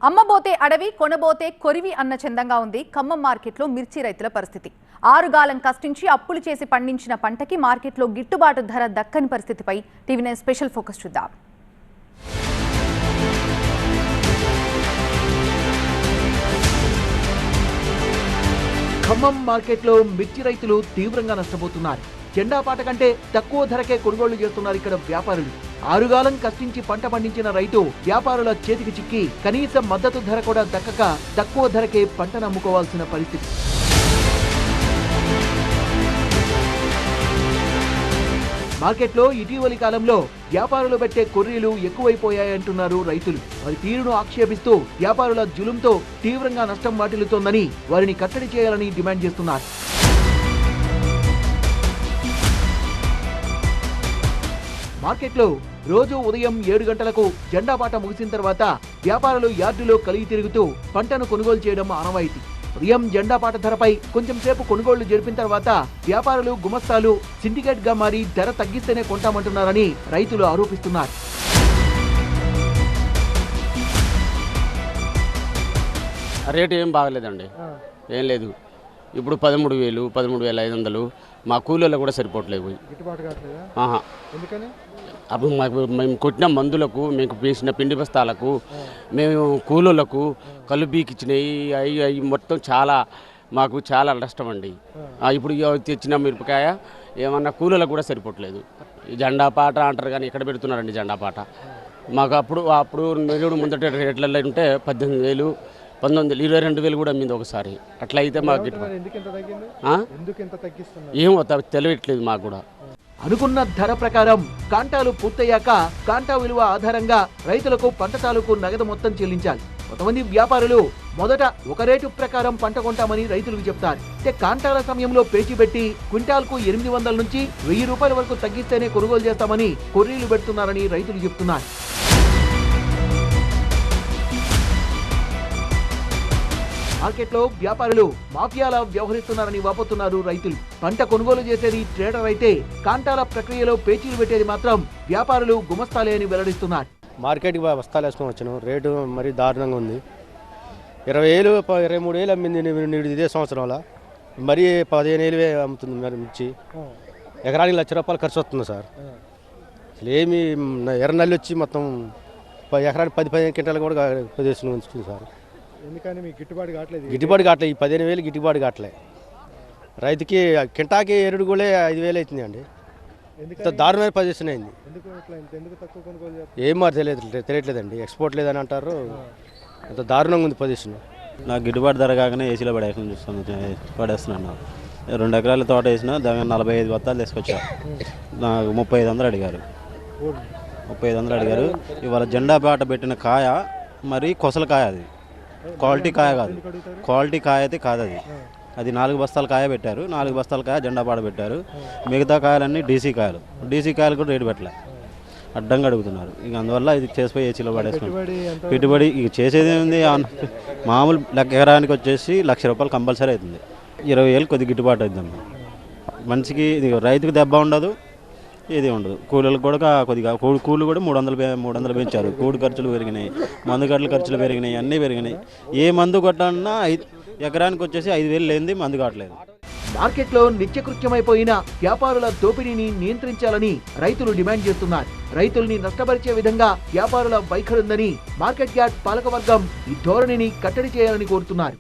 అమ్మబోతే అడవి కొనబోతే కొరివి అన్న చందంగా ఉంది ఖమ్మం మార్కెట్లో మిర్చి రైతుల పరిస్థితి. ఆరుగాలం కష్టించి అప్పులు చేసి పండించిన పంటకి మార్కెట్లో గిట్టుబాటు ధర దక్కని పరిస్థితిపై టీవీ9 స్పెషల్ ఫోకస్ చూద్దాం. ఖమ్మం మార్కెట్లో మిర్చి రైతులు తీవ్రంగా నష్టపోతున్నారు. జెండాపాట కంటే తక్కువ ధరకే కొనుగోళ్లు చేస్తున్నారు ఇక్కడ వ్యాపారులు. ఆరుగాలం కష్టించి పంట పండించిన రైతు వ్యాపారుల చేతికి చిక్కి కనీస మద్దతు ధర కూడా దక్కక తక్కువ ధరకే పంటను అమ్ముకోవాల్సిన పరిస్థితి. మార్కెట్లో ఇటీవలి కాలంలో వ్యాపారులు పెట్టే కొర్రీలు ఎక్కువైపోయాయంటున్నారు రైతులు. వారి తీరును ఆక్షేపిస్తూ వ్యాపారుల జులుంతో తీవ్రంగా నష్టం వాటిల్లుతోందని వారిని కట్టడి చేయాలని డిమాండ్ చేస్తున్నారు. మార్కెట్లో రోజు ఉదయం 7 గంటలకు జెండాపాట ముగిసిన తర్వాత వ్యాపారులు యార్డులో కలిగి తిరుగుతూ పంటను కొనుగోలు చేయడం ఆనవాయితీ. ఉదయం జెండాపాట ధరపై కొంచెం సేపు కొనుగోళ్లు జరిపిన తర్వాత వ్యాపారులు గుమస్తాలు సిండికేట్ గా మారి ధర తగ్గిస్తేనే కొంటామంటున్నారని రైతులు ఆరోపిస్తున్నారు. రేటు ఏం బాగలేదండి, ఏం లేదు. ఇప్పుడు 13,000, 13,500 మా కూలీలో కూడా సరిపోవట్లేదు. అప్పుడు మేము కొట్టిన మందులకు, మేము వేసిన పిండి బస్తాలకు, మేము కూలీలకు కళ్ళు బీకిచ్చినాయి. అవి మొత్తం మాకు చాలా నష్టం అండి. ఇప్పుడు తెచ్చిన మిరపకాయ ఏమన్నా కూలీలకు కూడా సరిపోవట్లేదు. జెండా పాట అంటారు కానీ ఎక్కడ పెడుతున్నారండి జెండా పాట. మాకు అప్పుడు మెరుగుడు ముందట రేట్లలో ఉంటే 18,000, 19,000, 22,000 కూడా అమ్మింది ఒకసారి. అట్లా అయితే మాకు ఏమో తెలియట్లేదు మాకు కూడా. అనుకున్న ధర ప్రకారం కాంటాలు పూర్తయ్యాక కాంటా విలువ ఆధారంగా రైతులకు పంట తాలూకు నగదు మొత్తం చెల్లించాలి. కొంతమంది వ్యాపారులు మొదట ఒక రేటు ప్రకారం పంట కొంటామని రైతులకు చెప్తారు. కాంటాల సమయంలో పేచిపెట్టి క్వింటాల్కు 800 నుంచి 1000 రూపాయల వరకు తగ్గిస్తేనే కొనుగోలు చేస్తామని కొర్రీలు పెడుతున్నారని రైతులు చెప్తున్నారు. మార్కెట్లో వ్యాపారులు మాఫియాలా వ్యవహరిస్తున్నారని వాపోతున్నారు రైతులు. పంట కొనుగోలు చేసేది ట్రేడర్ అయితే కాంటాల ప్రక్రియలో పేచీలు పెట్టేది మాత్రం వ్యాపారులు గుమస్తాలే అని వెల్లడిస్తున్నారు. మార్కెట్కి బస్తాలు వేసుకొని వచ్చాను, రేటు మరీ దారుణంగా ఉంది. 20,000, 23,000 అమ్మింది ఇదే సంవత్సరంలో. మరీ 15,000 అమ్ముతుంది మరి మిర్చి. ఎకరానికి ₹1,00,000 ఖర్చు వస్తుంది సార్. అసలు ఏమి ఎర్రనల్లి వచ్చి మొత్తం ఎకరానికి 10-15 క్వింటాలు కూడా వస్తుంది సార్. ఎందుకని మీకు గిట్టుబాటు కావట్లేదు? గిట్టుబాటు కావట్లేదు. ఈ 15,000 గిట్టుబాటు కావట్లేదు. రైతుకి కింటాకి ఎరుడు కూడా 5,000 అవుతుంది అండి. ఇంత దారుణమైన పొజిషన్ అయింది. ఏం మరి తెలియట్లేదండి. ఎక్స్పోర్ట్ లేదని అంటారు. అంత దారుణంగా ఉంది పొజిషన్. నాకు గిట్టుబాటు ధర కాగానే ఏసీలో పడేస్తున్నాను. 2 ఎకరాల తోట వేసిన దాని 45 బత్తాలు తీసుకొచ్చా. నాకు 3500 అడిగారు. 3500 అడిగారు. ఇవాళ జెండా పాట పెట్టిన కాయ మరి కొసల కాయ, అది క్వాలిటీ కాయ కాదు. క్వాలిటీ కాయ అయితే కాదు అది. అది 4 బస్తాల కాయ పెట్టారు. 4 బస్తాల కాయ జెండా పాట పెట్టారు. మిగతా కాయలన్నీ డీసీ కాయలు. డీసీ కాయలు కూడా రేటు పెట్టలే, అడ్డంగా అడుగుతున్నారు. ఇక అందువల్ల ఇది చేసిపోయి ఏసీలో పడేస్తున్నాం. పెట్టుబడి ఇక చేసేది ఉంది. మామూలు ఎకరానికి వచ్చేసి ₹1,00,000 కంపల్సరీ అవుతుంది. 20,000 కొద్ది గిట్టుబాటు అవుతుంది. మనిషికి ఇది రైతుకు దెబ్బ ఉండదు, ఏది ఉండదు. కూలీలకు కూడా కొద్దిగా కూలి కూడా 300 పెంచారు. కూడి ఖర్చులు పెరిగినాయి, మందు గడ్డల ఖర్చులు పెరిగినాయి, అన్నీ పెరిగినాయి. ఏ మందు కొట్టాలన్నా ఎకరానికి వచ్చేసి 5,000 లేనిది మందు కావట్లేదు. మార్కెట్లో నిత్యకృత్యమైపోయిన వ్యాపారుల దోపిడీని నియంత్రించాలని రైతులు డిమాండ్ చేస్తున్నారు. రైతుల్ని నష్టపరిచే విధంగా వ్యాపారుల వైఖరుందని మార్కెట్ యార్డ్ పాలకవర్గం ఈ ధోరణిని కట్టడి చేయాలని కోరుతున్నారు.